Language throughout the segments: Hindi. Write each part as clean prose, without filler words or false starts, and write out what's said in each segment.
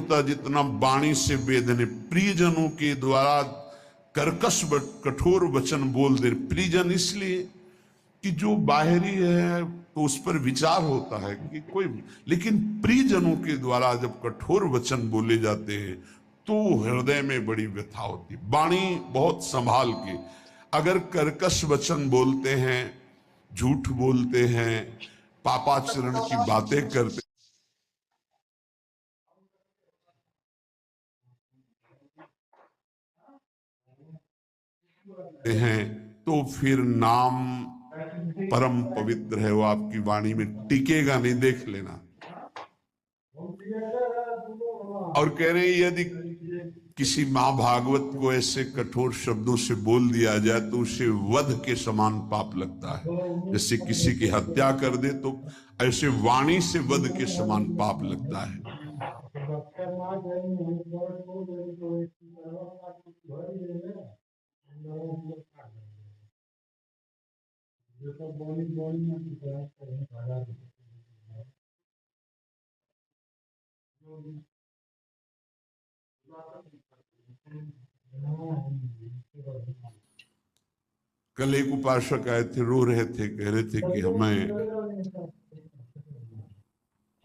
होता जितना वाणी से वेदने। प्रियजनों के द्वारा कर्कश कठोर वचन बोल दे। प्रियजन इसलिए कि जो बाहरी है तो उस पर विचार होता है कि कोई, लेकिन प्रियजनों के द्वारा जब कठोर वचन बोले जाते हैं तो हृदय में बड़ी व्यथा होती है। वाणी बहुत संभाल के, अगर कर्कश वचन बोलते हैं, झूठ बोलते हैं, पापाचरण की बातें करते हैं, तो फिर नाम परम पवित्र है, वो आपकी वाणी में टिकेगा नहीं, देख लेना। और कह रहे हैं यदि किसी मां भागवत को ऐसे कठोर शब्दों से बोल दिया जाए तो उसे वध के समान पाप लगता है। जैसे किसी की हत्या कर दे तो ऐसे वाणी से वध के समान पाप लगता है। कल एक उपासक आए थे, रो रहे थे, कह रहे थे कि हमें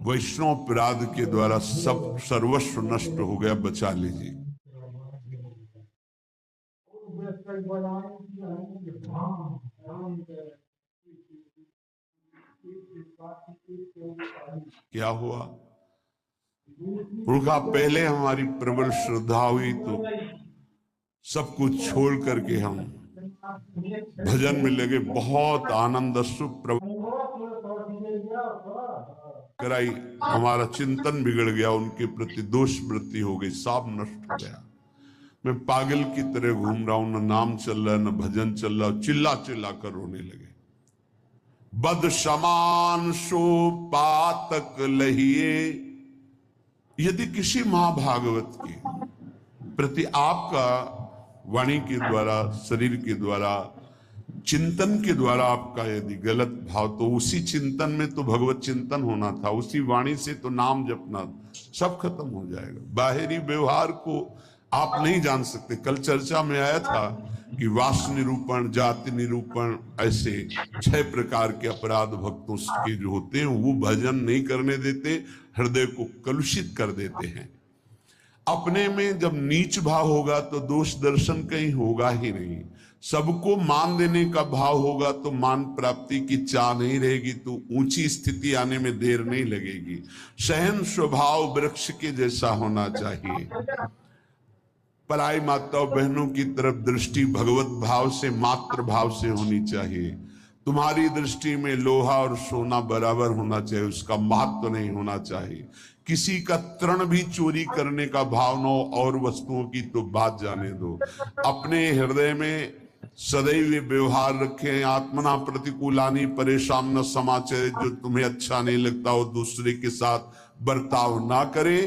वैष्णव अपराध के द्वारा सब सर्वस्व नष्ट हो गया, बचा लीजिए। क्या हुआ? उनका पहले हमारी प्रबल श्रद्धा हुई तो सब कुछ छोड़ करके हम भजन में लगे, बहुत आनंद सुख कराई, हमारा चिंतन बिगड़ गया, उनके प्रति दोष वृत्ति हो गई, सब नष्ट हो गया। मैं पागल की तरह घूम रहा हूं, न नाम चल रहा है, न भजन चल रहा, चिल्ला चिल्ला कर रोने लगे। बद समान सो पातक लहिए। यदि किसी महाभागवत के प्रति आपका वाणी के द्वारा, शरीर के द्वारा, चिंतन के द्वारा आपका यदि गलत भाव, तो उसी चिंतन में तो भगवत चिंतन होना था, उसी वाणी से तो नाम जपना, सब खत्म हो जाएगा। बाहरी व्यवहार को आप नहीं जान सकते। कल चर्चा में आया था कि वास निरूपण, जाति निरूपण, ऐसे 6 प्रकार के अपराध भक्तों के जो होते हैं वो भजन नहीं करने देते, हृदय को कलुषित कर देते हैं। अपने में जब नीच भाव होगा तो दोष दर्शन कहीं होगा ही नहीं। सबको मान देने का भाव होगा तो मान प्राप्ति की चाह नहीं रहेगी, तो ऊंची स्थिति आने में देर नहीं लगेगी। सहन स्वभाव वृक्ष के जैसा होना चाहिए। पराई माताओं बहनों की तरफ दृष्टि भगवत भाव से, मात्र भाव से होनी चाहिए। तुम्हारी दृष्टि में लोहा और सोना बराबर होना चाहिए, उसका महत्व नहीं होना चाहिए। किसी का तृण भी चोरी करने का भाव न हो, और वस्तुओं की तो बात जाने दो। अपने हृदय में सदैव व्यवहार रखें। आत्मना प्रतिकूलानी परेशान न समाचार। जो तुम्हें अच्छा नहीं लगता हो दूसरे के साथ बर्ताव ना करे,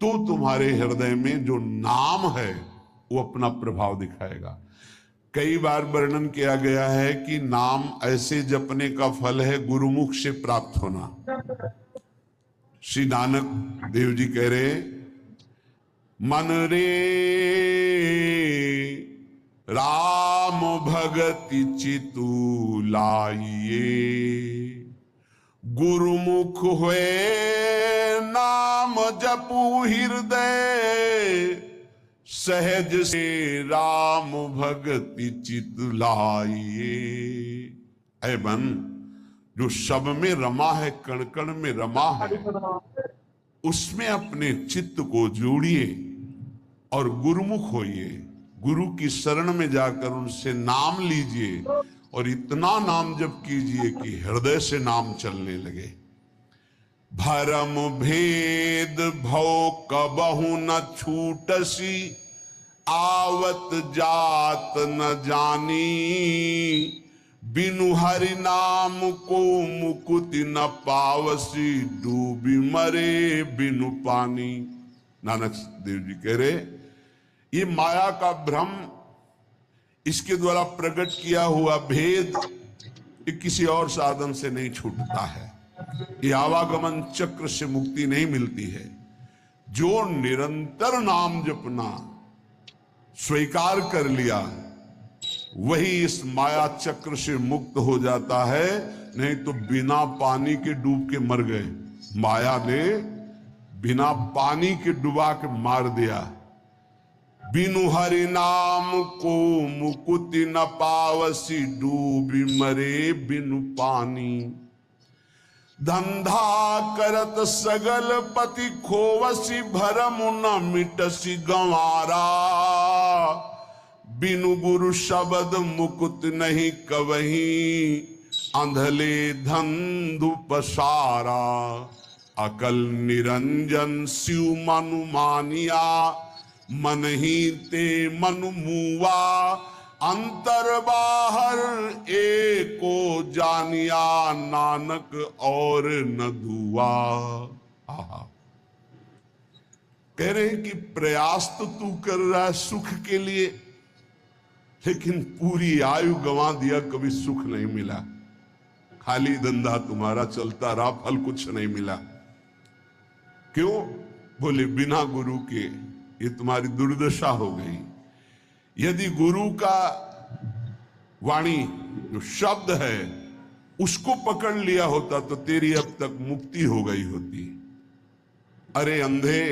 तो तुम्हारे हृदय में जो नाम है वो अपना प्रभाव दिखाएगा। कई बार वर्णन किया गया है कि नाम ऐसे जपने का फल है गुरुमुख से प्राप्त होना। श्री नानक देव जी कह रहे, मन रे राम भगति चितु लाइए, गुरुमुख हुए नाम जपू हृदय, सहज से राम भगति चित लाइए। ऐ बन, जो सब में रमा है, कण कण में रमा है, उसमें अपने चित्त को जोड़िए और गुरुमुख होइए। गुरु की शरण में जाकर उनसे नाम लीजिए और इतना नाम जप कीजिए कि हृदय से नाम चलने लगे। भरम भेद भव कबहु न छूटसी, आवत जात न जानी, बिनु हरि नाम को मुकुति न पावसी, डूबी मरे बिनु पानी। नानक देव जी कह रहे, ये माया का भ्रम, इसके द्वारा प्रकट किया हुआ भेद, ये किसी और साधन से नहीं छूटता है। ये आवागमन चक्र से मुक्ति नहीं मिलती है। जो निरंतर नाम जपना स्वीकार कर लिया वही इस माया चक्र से मुक्त हो जाता है। नहीं तो बिना पानी के डूब के मर गए। माया ने बिना पानी के डुबा के मार दिया। बिनु हरि नाम को मुकुति न पावसी, डूबी मरे बिनु पानी। धंधा करत सगल पति, खोवसी भरम न मिटसी गंवारा। बिनु गुरु शब्द मुकुत नहीं कवही, अंधले धंधु पसारा। अकल निरंजन शिव मनु मानिया, मन ही ते मनु मुआ। अंतर बाहर एको जानिया, नानक और न दुआ। आहा, कह रहे हैं कि प्रयास तो तू कर रहा है सुख के लिए, लेकिन पूरी आयु गंवा दिया, कभी सुख नहीं मिला। खाली धंधा तुम्हारा चलता रहा, फल कुछ नहीं मिला। क्यों? बोले बिना गुरु के ये तुम्हारी दुर्दशा हो गई। यदि गुरु का वाणी जो शब्द है उसको पकड़ लिया होता तो तेरी अब तक मुक्ति हो गई होती। अरे अंधे,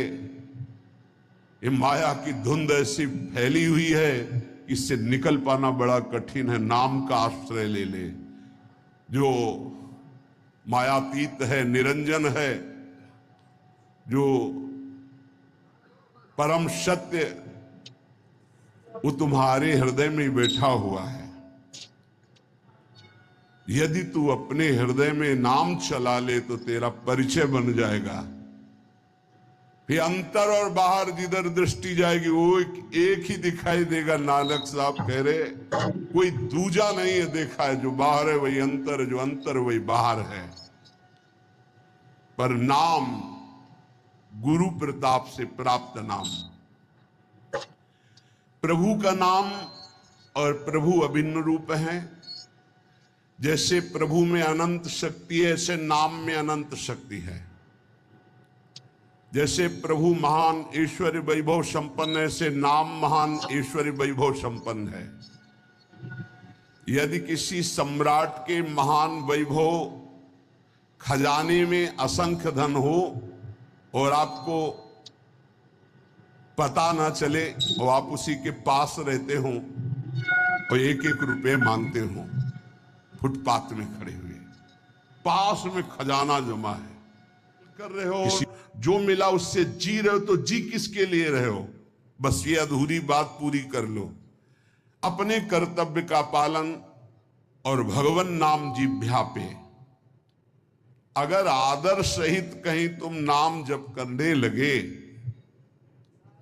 ये माया की धुंध ऐसी फैली हुई है, इससे निकल पाना बड़ा कठिन है। नाम का आश्रय ले ले, जो मायातीत है, निरंजन है, जो परम सत्य, वो तुम्हारे हृदय में बैठा हुआ है। यदि तू अपने हृदय में नाम चला ले तो तेरा परिचय बन जाएगा। फिर अंतर और बाहर जिधर दृष्टि जाएगी वो एक ही दिखाई देगा। नानक साहब कह रहे कोई दूजा नहीं है देखा है, जो बाहर है वही अंतर है, जो अंतर वही बाहर है। पर नाम गुरु प्रताप से प्राप्त नाम, प्रभु का नाम और प्रभु अभिन्न रूप है। जैसे प्रभु में अनंत शक्ति है, ऐसे नाम में अनंत शक्ति है। जैसे प्रभु महान ऐश्वर्य वैभव संपन्न है, ऐसे नाम महान ऐश्वर्य वैभव संपन्न है। यदि किसी सम्राट के महान वैभव खजाने में असंख्य धन हो और आपको पता ना चले और आप उसी के पास रहते हो और एक एक रुपए मांगते हो, फुटपाथ में खड़े हुए, पास में खजाना जमा है, कर रहे हो, जो मिला उससे जी रहे हो, तो जी किसके लिए रहे हो? बस ये अधूरी बात पूरी कर लो। अपने कर्तव्य का पालन और भगवान नाम जिह्वा पे। अगर आदर सहित कहीं तुम नाम जप करने लगे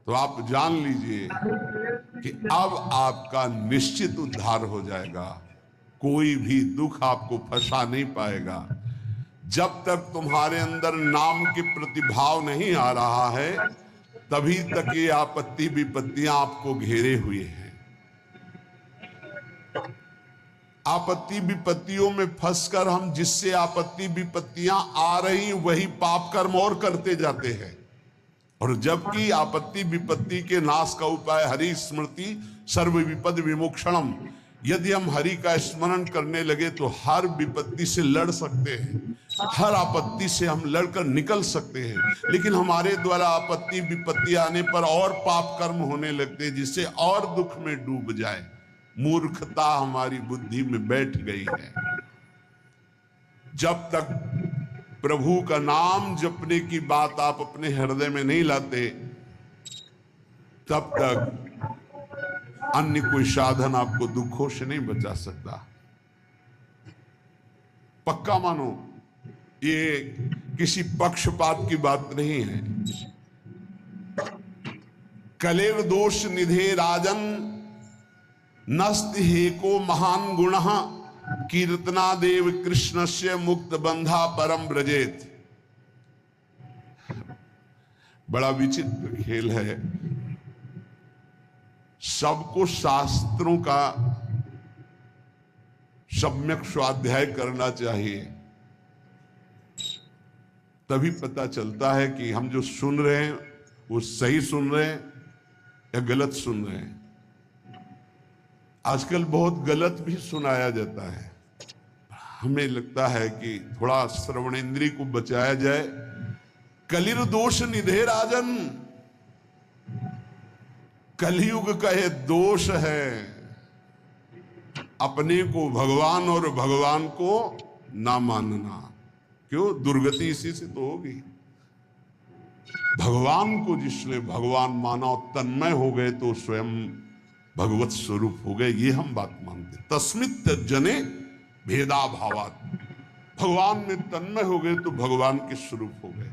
तो आप जान लीजिए कि अब आपका निश्चित उद्धार हो जाएगा। कोई भी दुख आपको फंसा नहीं पाएगा। जब तक तुम्हारे अंदर नाम के प्रति भाव नहीं आ रहा है, तभी तक ये आपत्ति विपत्तियां आपको घेरे हुए हैं। आपत्ति विपत्तियों में फंसकर हम जिससे आपत्ति विपत्तियां आ रही वही पाप कर्म और करते जाते हैं। और जबकि आपत्ति विपत्ति के नाश का उपाय हरि स्मृति सर्व विपद विमोक्षणम। यदि हम हरि का स्मरण करने लगे तो हर विपत्ति से लड़ सकते हैं, हर आपत्ति से हम लड़कर निकल सकते हैं। लेकिन हमारे द्वारा आपत्ति विपत्ति आने पर और पाप कर्म होने लगते हैं, जिससे और दुख में डूब जाए। मूर्खता हमारी बुद्धि में बैठ गई है। जब तक प्रभु का नाम जपने की बात आप अपने हृदय में नहीं लाते, तब तक अन्य कोई साधन आपको दुखों से नहीं बचा सकता। पक्का मानो, ये किसी पक्षपात की बात नहीं है। कलेर दोष निधे राजन, नस्त हेको महान गुण, कीर्तना देव कृष्ण से मुक्त बंधा परम ब्रजेत। बड़ा विचित्र खेल है। सबको शास्त्रों का सम्यक स्वाध्याय करना चाहिए, तभी पता चलता है कि हम जो सुन रहे हैं वो सही सुन रहे हैं या गलत सुन रहे हैं। आजकल बहुत गलत भी सुनाया जाता है। हमें लगता है कि थोड़ा श्रवण इंद्रिय को बचाया जाए। कलिर दोष निधे राजन, कलयुग का ये दोष है, अपने को भगवान और भगवान को ना मानना। क्यों? दुर्गति इसी से तो होगी। भगवान को जिसने भगवान माना और तन्मय हो गए तो स्वयं भगवत स्वरूप हो गए, ये हम बात मानते। तस्मित जने भेदा भावात, भगवान में तन्मय हो गए तो भगवान के स्वरूप हो गए।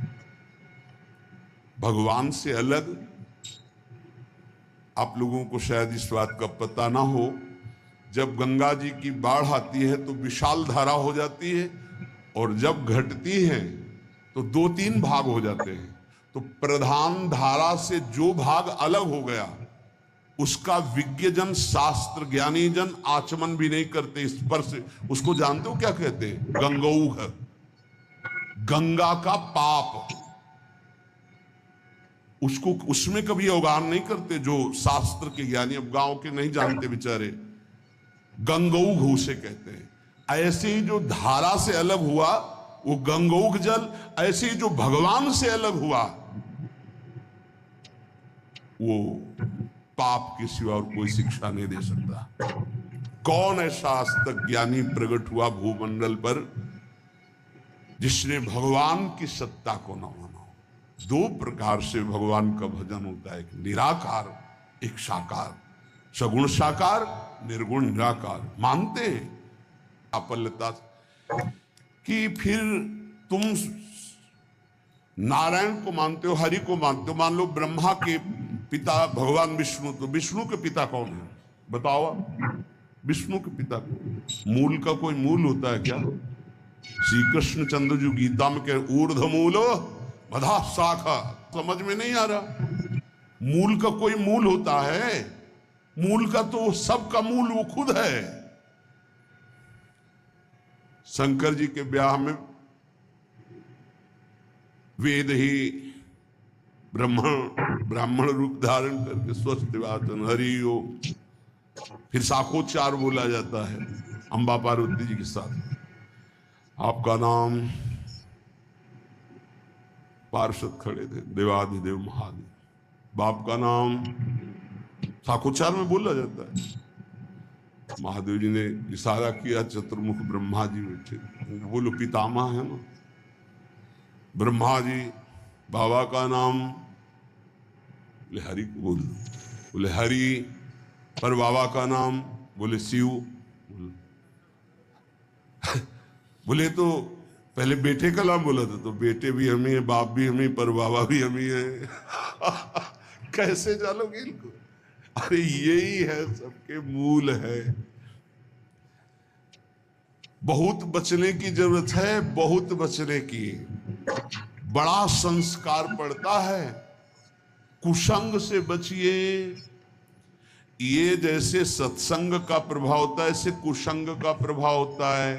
भगवान से अलग, आप लोगों को शायद इस बात का पता ना हो, जब गंगा जी की बाढ़ आती है तो विशाल धारा हो जाती है, और जब घटती है तो 2-3 भाग हो जाते हैं। तो प्रधान धारा से जो भाग अलग हो गया उसका विज्ञ जन, शास्त्र ज्ञानी जन आचमन भी नहीं करते, स्पर्श। उसको जानते हो क्या कहते हैं? गंगौघ, गंगा का पाप। उसको उसमें कभी अवगाहन नहीं करते जो शास्त्र के ज्ञानी। अब गांव के नहीं जानते बेचारे, गंगौघ उसे कहते हैं। ऐसे ही जो धारा से अलग हुआ वो गंगौघ जल, ऐसे ही जो भगवान से अलग हुआ वो पाप के सिवा और कोई शिक्षा नहीं दे सकता। कौन ऐसा आज तक ज्ञानी प्रकट हुआ भूमंडल पर जिसने भगवान की सत्ता को न माना? 2 प्रकार से भगवान का भजन होता है, एक निराकार, एक साकार। सगुण साकार, निर्गुण निराकार। मानते हैं अपलता कि फिर तुम नारायण को मानते हो, हरि को मानते हो। मान लो ब्रह्मा के पिता भगवान विष्णु, तो विष्णु के पिता कौन है बताओ? विष्णु के पिता को मूल का कोई मूल होता है क्या? श्री कृष्ण चंद्र जी गीता में कह ऊर्ध्व मूलो मधा शाखा, समझ में नहीं आ रहा। मूल का कोई मूल होता है? मूल का तो सबका मूल वो खुद है। शंकर जी के ब्याह में वेद ही ब्राह्मण रूप धारण करके स्वस्थ वाचन हरि ओम, फिर शाखोच्चार बोला जाता है अंबा पार्वती जी के साथ। आपका नाम, पार्षद खड़े थे, देवाधिदेव महादेव। बाप का नाम शाखोच्चार में बोला जाता है। महादेव जी ने इशारा किया, चतुर्मुख ब्रह्मा जी बैठे, बोलो पितामह है ना। ब्रह्मा जी, बाबा का नाम, बोले हरि को बोल, बोले हरि। पर बाबा का नाम, बोले शिव। बोले तो पहले बेटे का नाम बोला था, तो बेटे भी हम ही है, बाप भी हम ही, पर बाबा भी हम ही है। कैसे जानोगे इनको? अरे यही है, सबके मूल है। बहुत बचने की जरूरत है, बहुत बचने की। बड़ा संस्कार पड़ता है, कुसंग से बचिए। ये जैसे सत्संग का प्रभाव होता है, ऐसे कुसंग का प्रभाव होता है।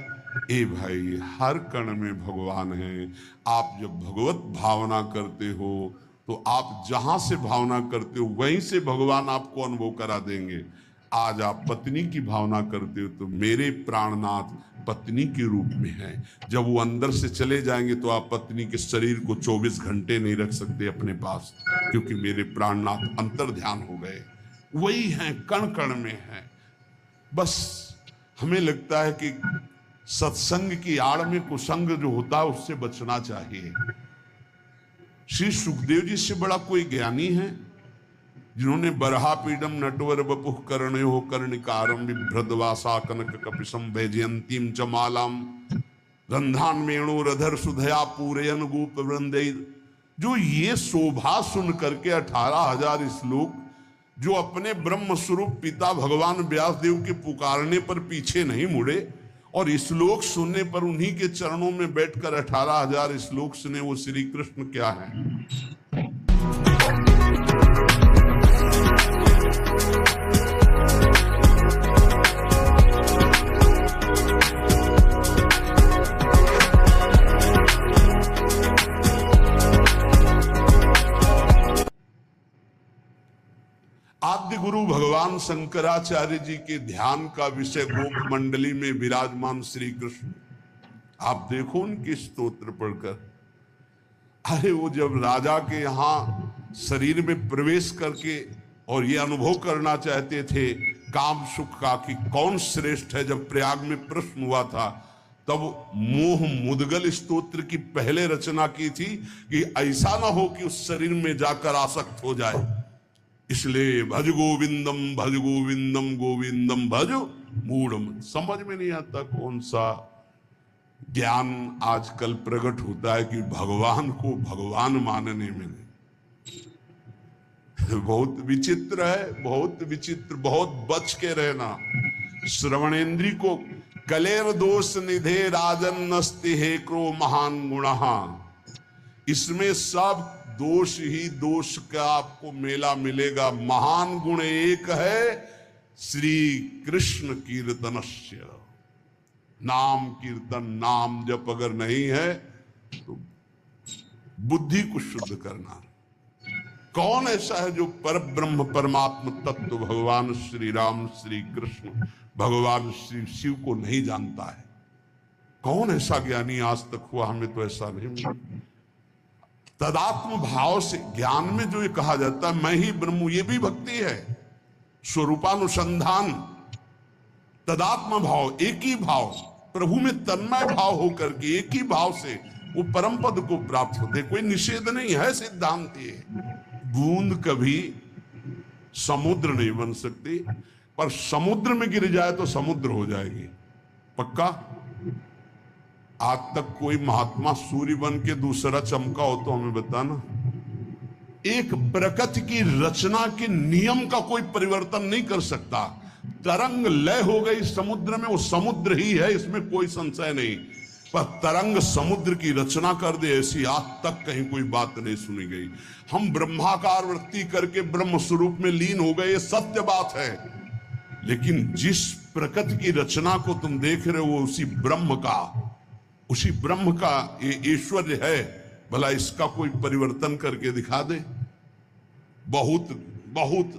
ए भाई, हर कण में भगवान है। आप जब भगवत भावना करते हो तो आप जहां से भावना करते हो वहीं से भगवान आपको अनुभव करा देंगे। आज आप पत्नी की भावना करते हो तो मेरे प्राणनाथ पत्नी के रूप में है। जब वो अंदर से चले जाएंगे तो आप पत्नी के शरीर को 24 घंटे नहीं रख सकते अपने पास, क्योंकि मेरे प्राणनाथ अंतर ध्यान हो गए। वही हैं, कण कण में हैं। बस हमें लगता है कि सत्संग की आड़ में कुसंग जो होता है उससे बचना चाहिए। श्री सुखदेव जी से बड़ा कोई ज्ञानी है जिन्होंने बरहा पीडम नटवर बपुः कर्णयो कर्णिकारम बिभ्रद्वासा कनक कपिशम वैजयंतीम च मालाम रंधान वेणु रधर सुधया पूरयन गोप वृंदे। जो ये शोभा सुन करके 18,000 श्लोक, जो अपने ब्रह्म स्वरूप पिता भगवान व्यासदेव के पुकारने पर पीछे नहीं मुड़े और श्लोक सुनने पर उन्हीं के चरणों में बैठकर 18,000 श्लोक सुने, वो श्री कृष्ण क्या है। आद्य गुरु भगवान शंकराचार्य जी के ध्यान का विषय गोप मंडली में विराजमान श्री कृष्ण। आप देखो उनके स्तोत्र पढ़कर, अरे वो जब राजा के यहां शरीर में प्रवेश करके और ये अनुभव करना चाहते थे काम सुख का कि कौन श्रेष्ठ है, जब प्रयाग में प्रश्न हुआ था तब मोह मुदगल स्तोत्र की पहले रचना की थी कि ऐसा ना हो कि उस शरीर में जाकर आसक्त हो जाए। इसलिए भज गोविंदम गोविंदम भज मूढ़म। समझ में नहीं आता कौन सा ज्ञान आजकल प्रकट होता है कि भगवान को भगवान मानने में नहीं। बहुत विचित्र है, बहुत विचित्र, बहुत बच के रहना। श्रवणेन्द्री को कलेर दोष निधे राजन नस्ति हे क्रो महान गुणहा। इसमें सब दोष ही दोष का आपको मेला मिलेगा। महान गुण एक है, श्री कृष्ण कीर्तनस्य। नाम कीर्तन, नाम जप अगर नहीं है तो बुद्धि को शुद्ध करना। कौन ऐसा है जो पर ब्रह्म परमात्म तत्व भगवान श्री राम श्री कृष्ण भगवान श्री शिव को नहीं जानता है? कौन ऐसा ज्ञानी आज तक हुआ? हमें तो ऐसा नहीं मिला। तदात्म भाव से ज्ञान में जो ये कहा जाता है मैं ही ब्रह्म, ये भी भक्ति है। स्वरूपानुसंधान, तदात्म भाव, एक ही भाव, प्रभु में तन्मय भाव होकर के एक ही भाव से वो परम पद को प्राप्त होते। कोई निषेध नहीं है, सिद्धांत ये। बूंद कभी समुद्र नहीं बन सकती, पर समुद्र में गिर जाए तो समुद्र हो जाएगी, पक्का। आज तक कोई महात्मा सूर्य बन के दूसरा चमका हो तो हमें बताना। एक प्रकृति की रचना के नियम का कोई परिवर्तन नहीं कर सकता। तरंग लय हो गई समुद्र में, वो समुद्र ही है, इसमें कोई संशय नहीं। पर तरंग समुद्र की रचना कर दे, ऐसी आज तक कहीं कोई बात नहीं सुनी गई। हम ब्रह्माकार वृत्ति करके ब्रह्म स्वरूप में लीन हो गए, ये सत्य बात है। लेकिन जिस प्रकृति की रचना को तुम देख रहे हो वो उसी ब्रह्म का ये ऐश्वर्य है। भला इसका कोई परिवर्तन करके दिखा दे। बहुत बहुत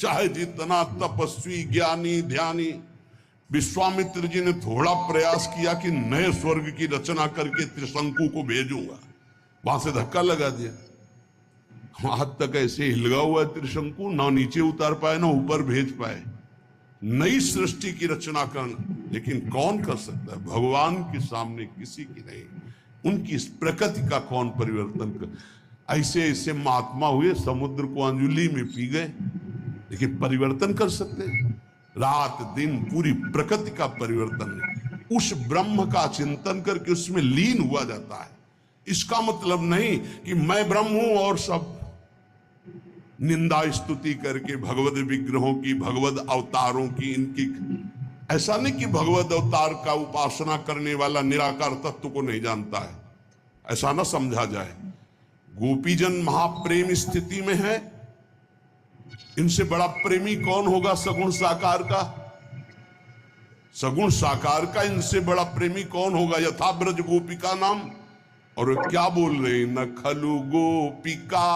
चाहे जितना तपस्वी ज्ञानी ध्यानी, विश्वामित्र जी ने थोड़ा प्रयास किया कि नए स्वर्ग की रचना करके त्रिशंकु को भेजूंगा, वहां से धक्का लगा दिया। आज तक ऐसे हिलगा हुआ है त्रिशंकु, ना नीचे उतार पाए ना ऊपर भेज पाए। नई सृष्टि की रचना करना, लेकिन कौन कर सकता है? भगवान के सामने किसी की नहीं। उनकी इस प्रकृति का कौन परिवर्तन कर? ऐसे ऐसे महात्मा हुए, समुद्र को अंजुली में पी गए, लेकिन परिवर्तन कर सकते हैं? रात दिन पूरी प्रकृति का परिवर्तन है। उस ब्रह्म का चिंतन करके उसमें लीन हुआ जाता है। इसका मतलब नहीं कि मैं ब्रह्म हूं और सब निंदा स्तुति करके भगवद विग्रहों की, भगवद अवतारों की, इनकी। ऐसा नहीं कि भगवद अवतार का उपासना करने वाला निराकार तत्व को नहीं जानता है, ऐसा ना समझा जाए। गोपीजन महाप्रेम स्थिति में है। इनसे बड़ा प्रेमी कौन होगा सगुण साकार का? सगुण साकार का इनसे बड़ा प्रेमी कौन होगा? यथा ब्रज गोपिका नाम। और क्या बोल रहे? न खलु गोपिका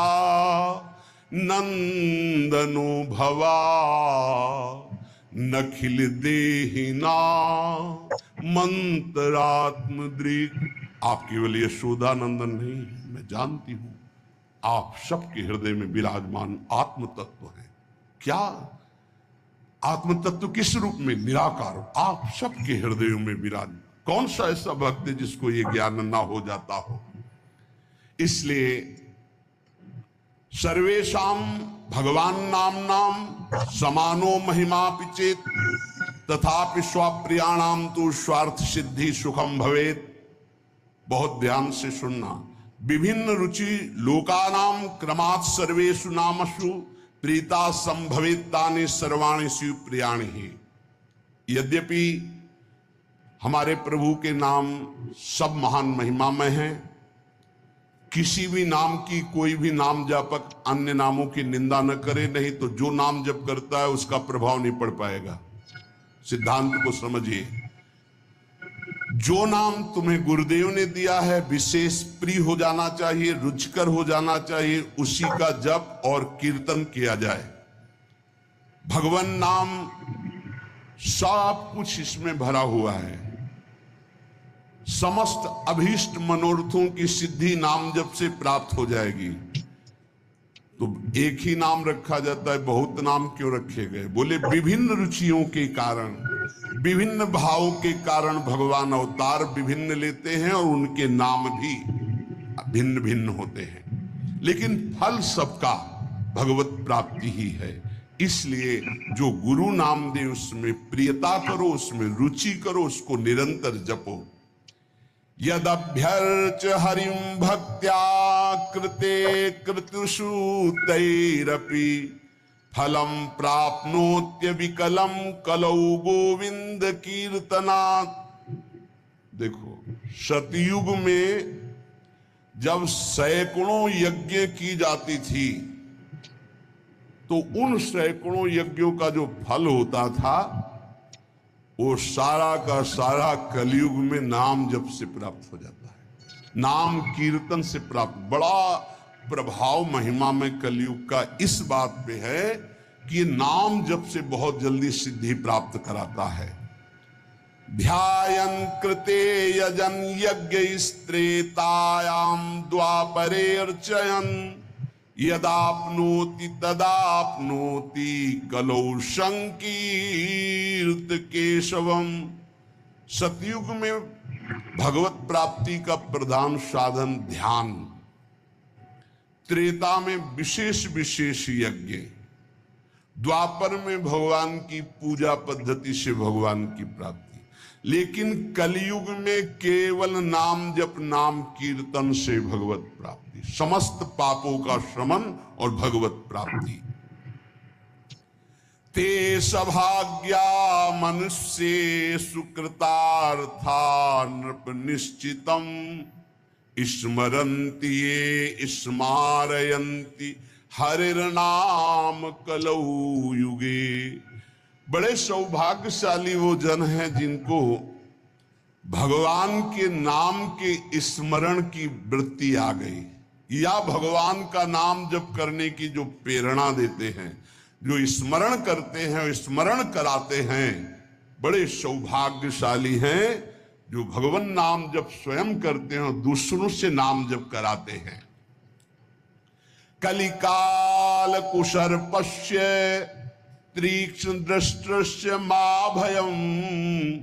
नंदनो भवा नखिल देहिना मंत्रात्म दृक। आप केवल यशोदा नंदन नहीं, मैं जानती हूं आप सबके हृदय में विराजमान आत्म तत्व है। क्या आत्म तत्व किस रूप में? निराकार। आप सबके हृदयों में विराज। कौन सा ऐसा भक्त है जिसको ये ज्ञान ना हो जाता हो? इसलिए सर्वेशाम भगवान नाम समानो महिमा पिचेत तथापि स्वप्रियाणाम तो स्वार्थ सिद्धि सुखम भवेत। बहुत ध्यान से सुनना। विभिन्न रुचि लोकानाम क्रमात् सर्वेषु नामसु प्रीता संभवेत्तानि सर्वाणि शिव प्रियाणि ही। यद्यपि हमारे प्रभु के नाम सब महान महिमा में हैं, किसी भी नाम की कोई भी नाम जापक अन्य नामों की निंदा न करे, नहीं तो जो नाम जप करता है उसका प्रभाव नहीं पड़ पाएगा। सिद्धांत को समझिए। जो नाम तुम्हें गुरुदेव ने दिया है विशेष प्रिय हो जाना चाहिए, रुचिकर हो जाना चाहिए, उसी का जप और कीर्तन किया जाए। भगवान नाम सब कुछ इसमें भरा हुआ है। समस्त अभीष्ट मनोरथों की सिद्धि नाम जप से प्राप्त हो जाएगी। तो एक ही नाम रखा जाता है, बहुत नाम क्यों रखे गए? बोले विभिन्न रुचियों के कारण, विभिन्न भावों के कारण भगवान अवतार विभिन्न लेते हैं और उनके नाम भी भिन्न भिन्न होते हैं, लेकिन फल सबका भगवत प्राप्ति ही है। इसलिए जो गुरु नाम दे उसमें प्रियता करो, उसमें रुचि करो, उसको निरंतर जपो। यदभ्यर्च हरिं भक्त्या कृते कृतुषु तैरपि फलम प्राप्नोत्य विकलम कलौ गोविंद कीर्तनात्। देखो, सतयुग में जब सैकड़ों यज्ञ की जाती थी तो उन सैकड़ों यज्ञों का जो फल होता था वो सारा का सारा कलयुग में नाम जप से प्राप्त हो जाता है, नाम कीर्तन से प्राप्त। बड़ा प्रभाव महिमा में कलयुग का इस बात पे है कि नाम जप से बहुत जल्दी सिद्धि प्राप्त कराता है। ध्यायन् कृते यजन यज्ञ स्त्रेतायां द्वापरे अर्चयन् यदाप्नोति तदाप्नोति कलौ संकीर्त केशवम। सतयुग में भगवत प्राप्ति का प्रधान साधन ध्यान, त्रेता में विशेष विशेष यज्ञ, द्वापर में भगवान की पूजा पद्धति से भगवान की प्राप्ति, लेकिन कलयुग में केवल नाम जप नाम कीर्तन से भगवत प्राप्ति, समस्त पापों का शमन और भगवत प्राप्ति। ते सभाग्या मनुष्ये सुकृतार्था नृप निश्चितम स्मरन्ति ये स्मारयन्ति हरिर्नाम कलौ युगे। बड़े सौभाग्यशाली वो जन हैं जिनको भगवान के नाम के स्मरण की वृत्ति आ गई, या भगवान का नाम जप करने की जो प्रेरणा देते हैं, जो स्मरण करते हैं, स्मरण कराते हैं। बड़े सौभाग्यशाली हैं जो भगवान नाम जप स्वयं करते हैं और दूसरों से नाम जप कराते हैं। कलिकाल कुशर्पस्य तीक्ष्ण दृष्टस्य मा भयम्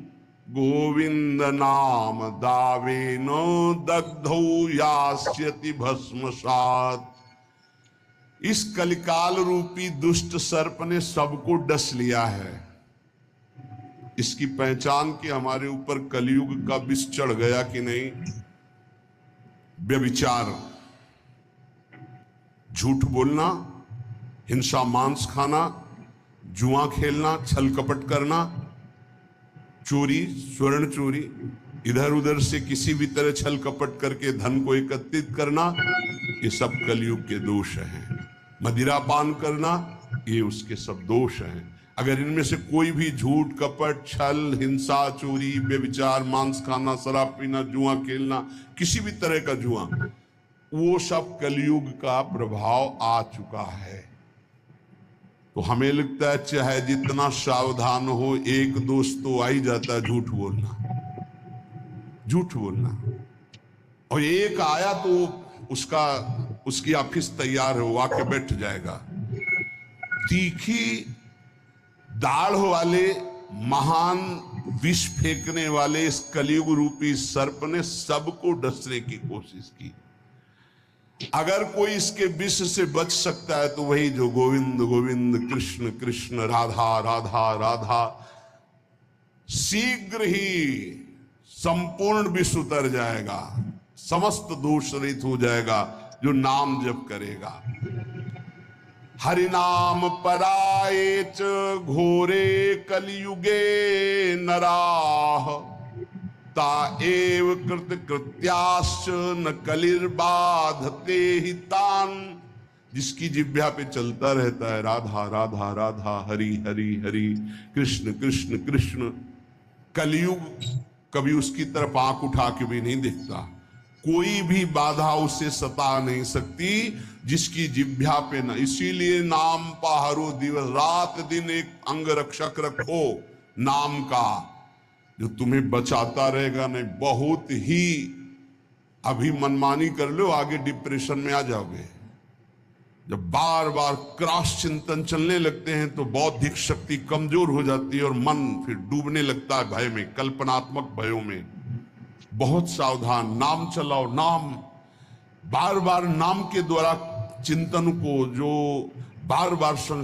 गोविंद नाम दावेन दग्धौ यास्यति भस्मसात्। इस कलिकाल रूपी दुष्ट सर्प ने सबको डस लिया है। इसकी पहचान की हमारे ऊपर कलयुग का विष चढ़ गया कि नहीं? व्यभिचार, झूठ बोलना, हिंसा मांस खाना, जुआ खेलना, छल कपट करना, चोरी, स्वर्ण चोरी, इधर उधर से किसी भी तरह छल कपट करके धन को एकत्रित करना, ये सब कलयुग के दोष हैं। मदिरा पान करना, ये उसके सब दोष हैं। अगर इनमें से कोई भी झूठ कपट छल हिंसा चोरी व्यभिचार मांस खाना शराब पीना जुआ खेलना किसी भी तरह का जुआ, वो सब कलयुग का प्रभाव आ चुका है। तो हमें लगता है चाहे जितना सावधान हो, एक दोस्त तो आ ही जाता है झूठ बोलना, झूठ बोलना। और एक आया तो उसकी ऑफिस तैयार है, वो आके बैठ जाएगा। तीखी दाढ़ वाले महान विष फेंकने वाले इस कलयुग रूपी सर्प ने सबको डसने की कोशिश की। अगर कोई इसके विष से बच सकता है तो वही जो गोविंद गोविंद कृष्ण कृष्ण राधा राधा राधा, शीघ्र ही संपूर्ण विष उतर जाएगा, समस्त दोष रहित हो जाएगा जो नाम जप करेगा। हरिनाम परायेच घोरे कलियुगे नराः ता एव कृत कृत्याश्च न कलिर्बाधते हि तान्। जिसकी जिह्वा पे चलता रहता है राधा राधा राधा हरि हरि हरि कृष्ण कृष्ण कृष्ण, कलयुग कभी उसकी तरफ आंख उठा के भी नहीं देखता। कोई भी बाधा उसे सता नहीं सकती जिसकी जिह्वा पे न। इसीलिए नाम पहारो दिवस, रात दिन एक अंग रक्षक रखो नाम का, जो तुम्हें बचाता रहेगा। नहीं बहुत ही अभी मनमानी कर लो, आगे डिप्रेशन में आ जाओगे। जब बार बार क्रॉस चिंतन चलने लगते हैं तो बौद्धिक शक्ति कमजोर हो जाती है और मन फिर डूबने लगता है भय में, कल्पनात्मक भयों में। बहुत सावधान, नाम चलाओ। नाम बार बार, नाम के द्वारा चिंतन को जो बार बार संसार